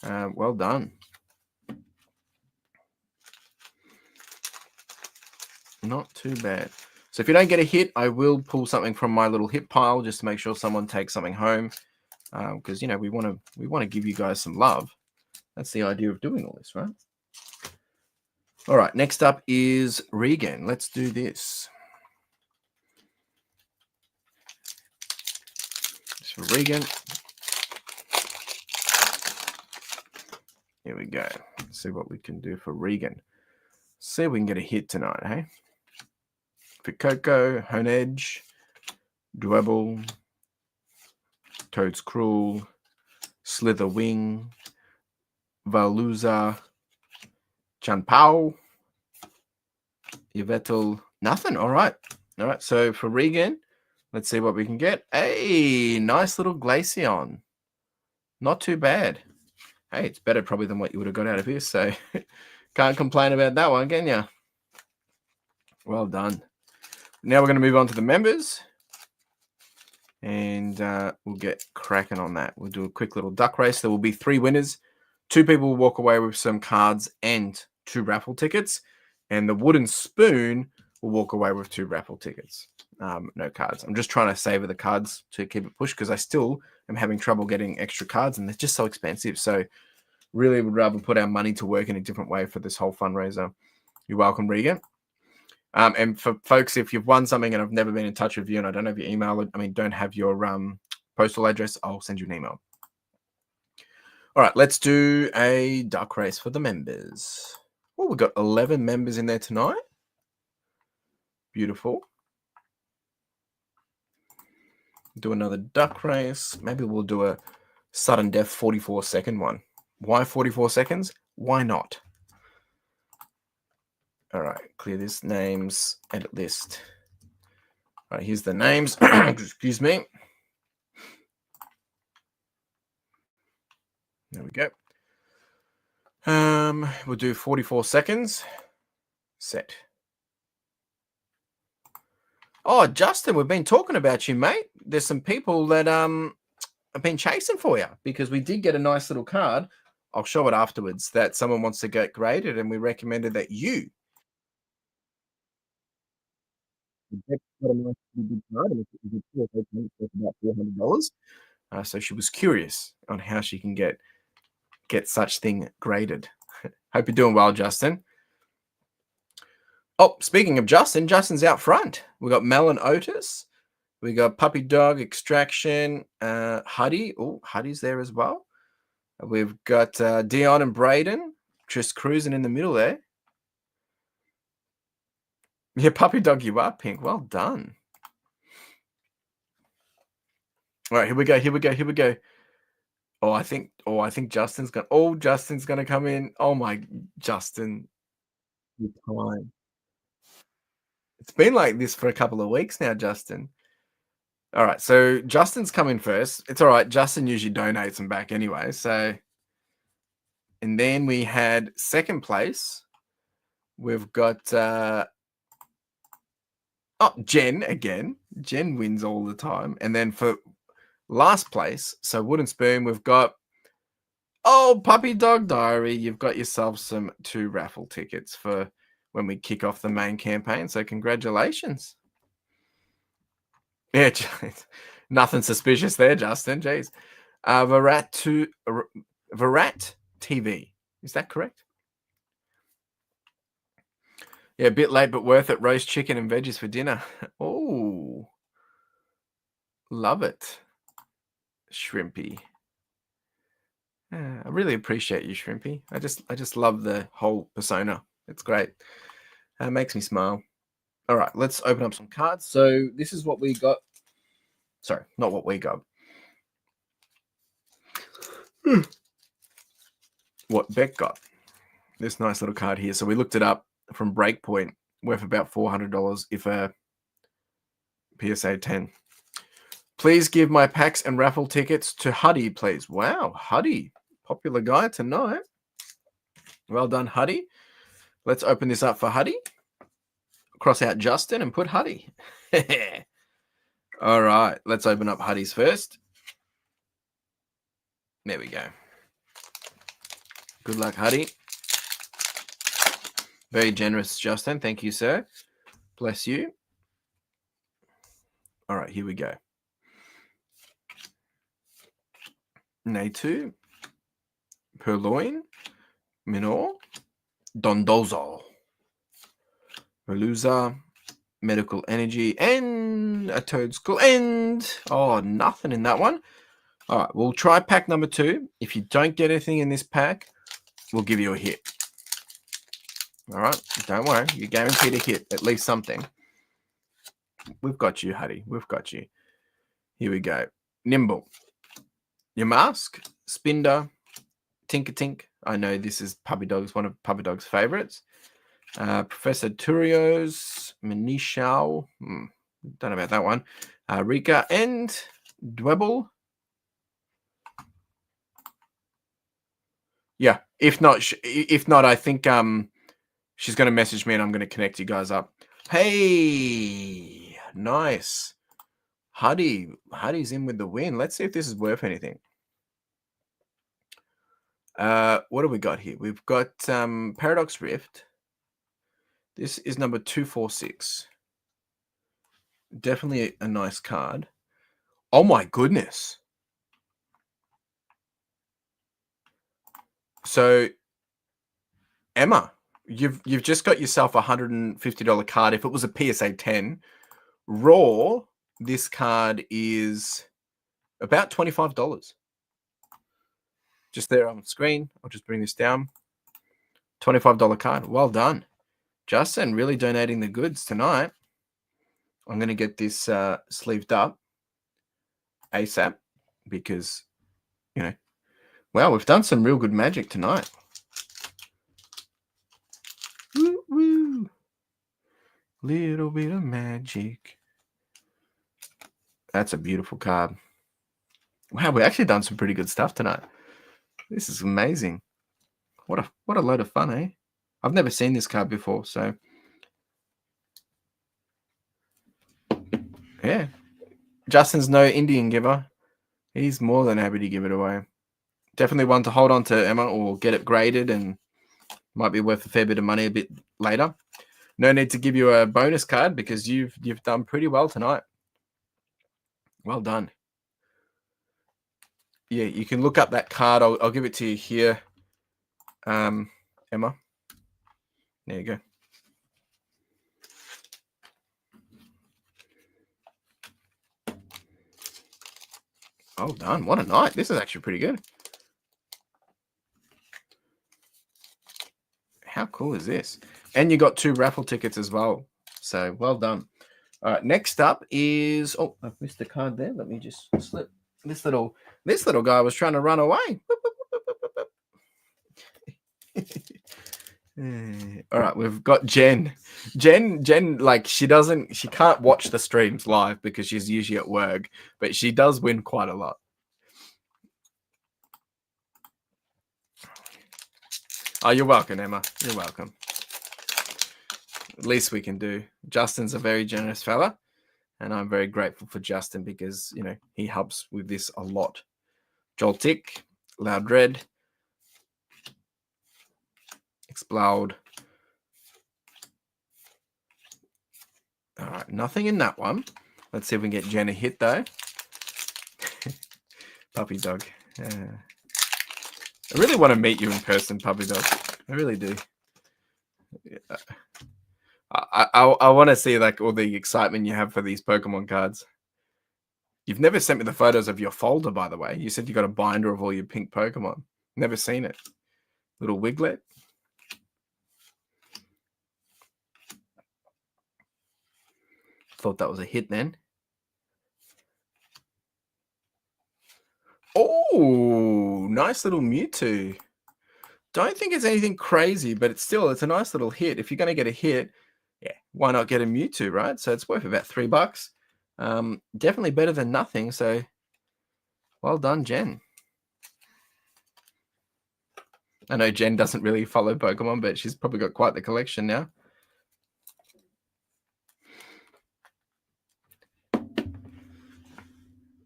Well done. Not too bad. So if you don't get a hit, I will pull something from my little hit pile just to make sure someone takes something home. Because, you know, we want to give you guys some love. That's the idea of doing all this, right? All right, next up is Regan. Let's do this. Just for Regan. Here we go. Let's see what we can do for Regan. See if we can get a hit tonight, hey? For Coco, Honedge, Dwebble, Toad's Cruel, Slither Wing, Valuza, Chanpao, Yvetal, nothing. All right. So for Regan, let's see what we can get. Hey, nice little Glaceon. Not too bad. Hey, it's better probably than what you would have got out of here, so can't complain about that one, can you? Well done. Now we're going to move on to the members, and we'll get cracking on that. We'll do a quick little duck race. There will be 3 winners. 2 people will walk away with some cards and 2 raffle tickets, and the wooden spoon will walk away with 2 raffle tickets. No cards. I'm just trying to savor the cards to keep it pushed because I still am having trouble getting extra cards, and they're just so expensive. So really would rather put our money to work in a different way for this whole fundraiser. You're welcome, Regan. And for folks, if you've won something and I've never been in touch with you and I don't have your email, don't have your postal address, I'll send you an email. All right, let's do a duck race for the members. Oh, we've got 11 members in there tonight. Beautiful. Do another duck race. Maybe we'll do a sudden death 44-second one. Why 44 seconds? Why not? All right, clear this. Names, edit list. All right, here's the names. Excuse me. There we go. We'll do 44 seconds. Set. Oh, Justin, we've been talking about you, mate. There's some people that have been chasing for you because we did get a nice little card. I'll show it afterwards that someone wants to get graded, and we recommended that you got a nice big card, and it's about $400. So she was curious on how she can get such thing graded. Hope you're doing well, Justin. Oh, speaking of Justin, Justin's out front. We got Mel and Otis. We got Puppy Dog Extraction, Huddy. Oh, Huddy's there as well. We've got Dion and Braden just cruising in the middle there. Yeah, Puppy Dog, you are pink. Well done. All right, here we go. Here we go. Here we go. Oh, I think Justin's gonna. Oh, Justin's gonna come in. Oh my, Justin, your time. It's been like this for a couple of weeks now, Justin. All right, so Justin's coming first. It's all right. Justin usually donates them back anyway. So, and then we had second place. We've got Jen again. Jen wins all the time. And then for last place, so Wooden Spoon, we've got Puppy Dog Diary. You've got yourself some 2 raffle tickets for when we kick off the main campaign. So congratulations. Yeah, nothing suspicious there, Justin. Jeez. Virat TV. Is that correct? Yeah, a bit late, but worth it. Roast chicken and veggies for dinner. Oh, love it. Shrimpy. I really appreciate you, Shrimpy. I just love the whole persona. It's great. It makes me smile. All right, let's open up some cards. So this is what we got. Sorry, not what we got. What Beck got. This nice little card here. So we looked it up from Breakpoint, worth about $400 if a PSA 10. Please give my packs and raffle tickets to Huddy, please. Wow, Huddy, popular guy tonight. Well done, Huddy. Let's open this up for Huddy. Cross out Justin and put Huddy. All right, let's open up Huddy's first. There we go. Good luck, Huddy. Very generous, Justin. Thank you, sir. Bless you. All right, here we go. Natu, Purloin, Minor, Dondozo, Meluza, Medical Energy, and a Toad School. And, nothing in that one. All right, we'll try pack number 2. If you don't get anything in this pack, we'll give you a hit. All right, don't worry. You're guaranteed a hit, at least something. We've got you, Huddy. We've got you. Here we go. Nimble. Your Mask, Spinder, Tinker. I know this is Puppy Dog's, one of Puppy Dog's favorites. Professor Turios, Manishao, don't know about that one. Rika and Dwebble. Yeah. If not, I think she's going to message me and I'm going to connect you guys up. Hey, nice. Huddy's in with the win. Let's see if this is worth anything. What do we got here? We've got Paradox Rift. This is number 246. Definitely a nice card. Oh my goodness. So Emma, you've just got yourself a $150 card. If it was a PSA 10, raw, this card is about $25. Just there on screen. I'll just bring this down. $25 card. Well done. Justin really donating the goods tonight. I'm going to get this sleeved up ASAP because, you know, wow, we've done some real good magic tonight. Woo, woo. Little bit of magic. That's a beautiful card. Wow, we actually done some pretty good stuff tonight. This is amazing. What a load of fun, eh? I've never seen this card before, so yeah. Justin's no Indian giver. He's more than happy to give it away. Definitely one to hold on to, Emma, or get it graded and might be worth a fair bit of money a bit later. No need to give you a bonus card because you've done pretty well tonight. Well done. Yeah, you can look up that card. I'll give it to you here, Emma. There you go. Well done. What a night. This is actually pretty good. How cool is this? And you got 2 raffle tickets as well. So well done. All right, next up is I've missed the card there. Let me just slip. This little guy was trying to run away. All right, we've got Jen. Jen, like she can't watch the streams live because she's usually at work, but she does win quite a lot. Oh, you're welcome, Emma. You're welcome. Least we can do. Justin's a very generous fella, and I'm very grateful for Justin because, you know, he helps with this a lot. Joltik, Loud Red, Explode. All right, nothing in that one. Let's see if we can get Jen a hit, though. Puppy dog. I really want to meet you in person, puppy dog. I really do. I want to see like all the excitement you have for these Pokemon cards. You've never sent me the photos of your folder, by the way. You said you got a binder of all your pink Pokemon. Never seen it. Little Wiglet. Thought that was a hit then. Oh, nice little Mewtwo. Don't think it's anything crazy, but it's a nice little hit. If you're going to get a hit, yeah, why not get a Mewtwo, right? So it's worth about $3. Definitely better than nothing. So well done, Jen. I know Jen doesn't really follow Pokemon, but she's probably got quite the collection now.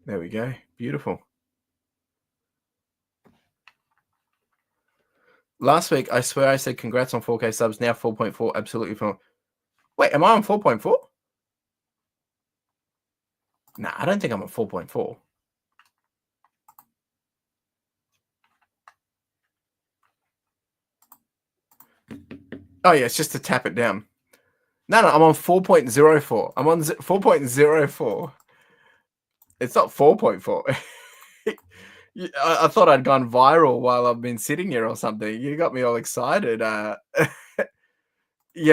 There we go. Beautiful. Last week, I swear I said congrats on 4K subs. Now 4.4. Absolutely fine. Wait, am I on 4.4? Nah, I don't think I'm at 4.4. Oh, yeah, it's just to tap it down. No, I'm on 4.04. I'm on 4.04. It's not 4.4. I thought I'd gone viral while I've been sitting here or something. You got me all excited. Yeah,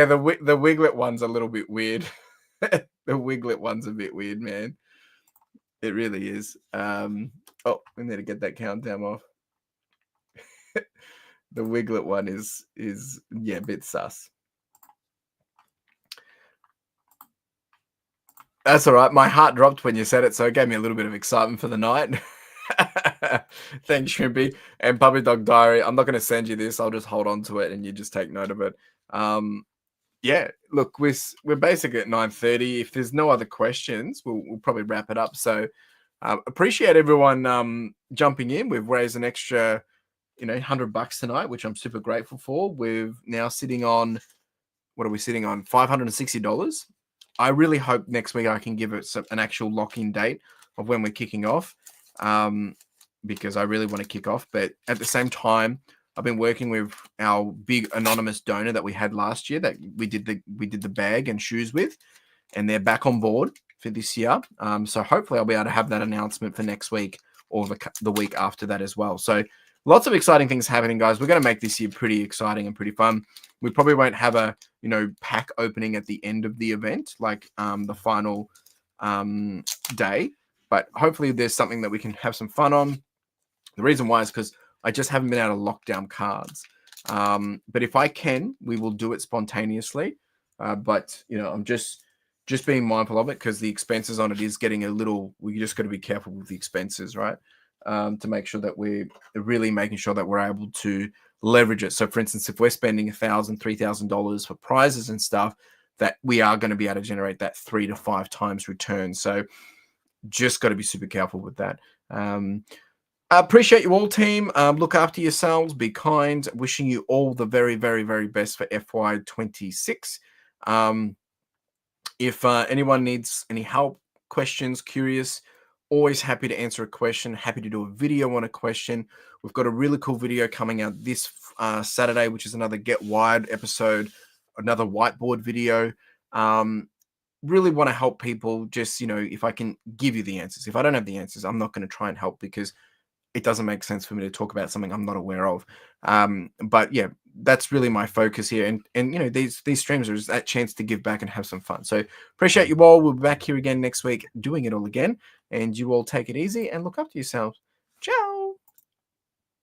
the Wiglet one's a little bit weird. The Wiglet one's a bit weird, man. It really is. Oh, we need to get that countdown off. The Wiglet one is yeah, a bit sus. That's all right. My heart dropped when you said it, so it gave me a little bit of excitement for the night. Thanks, Shrimpy. And Puppy Dog Diary. I'm not going to send you this. I'll just hold on to it and you just take note of it. Yeah, look, we're basically at 9:30. If there's no other questions, we'll probably wrap it up. So appreciate everyone jumping in. We've raised an extra, $100 tonight, which I'm super grateful for. We're now sitting on, what are we sitting on? $560. I really hope next week I can give it an actual lock-in date of when we're kicking off, because I really want to kick off. But at the same time, I've been working with our big anonymous donor that we had last year that we did the bag and shoes with, and they're back on board for this year. So hopefully I'll be able to have that announcement for next week or the week after that as well. So lots of exciting things happening, guys. We're going to make this year pretty exciting and pretty fun. We probably won't have a pack opening at the end of the event, like the final day, but hopefully there's something that we can have some fun on. The reason why is because I just haven't been able to lock down cards. But if I can, we will do it spontaneously. But I'm just being mindful of it because the expenses on it is getting a little. We just got to be careful with the expenses, right? To make sure that we're really making sure that we're able to leverage it. So, for instance, if we're spending $1,000, $3,000 for prizes and stuff, that we are going to be able to generate that 3 to 5 times return. So, just got to be super careful with that. I appreciate you all, team. Look after yourselves. Be kind. Wishing you all the very, very, very best for FY26. If anyone needs any help, questions, curious, always happy to answer a question. Happy to do a video on a question. We've got a really cool video coming out this Saturday, which is another Get Wired episode, another whiteboard video. Really want to help people. Just, if I can give you the answers. If I don't have the answers, I'm not going to try and help because it doesn't make sense for me to talk about something I'm not aware of. But yeah, that's really my focus here. And these streams are that chance to give back and have some fun. So appreciate you all. We'll be back here again next week doing it all again. And you all take it easy and look after yourselves. Ciao.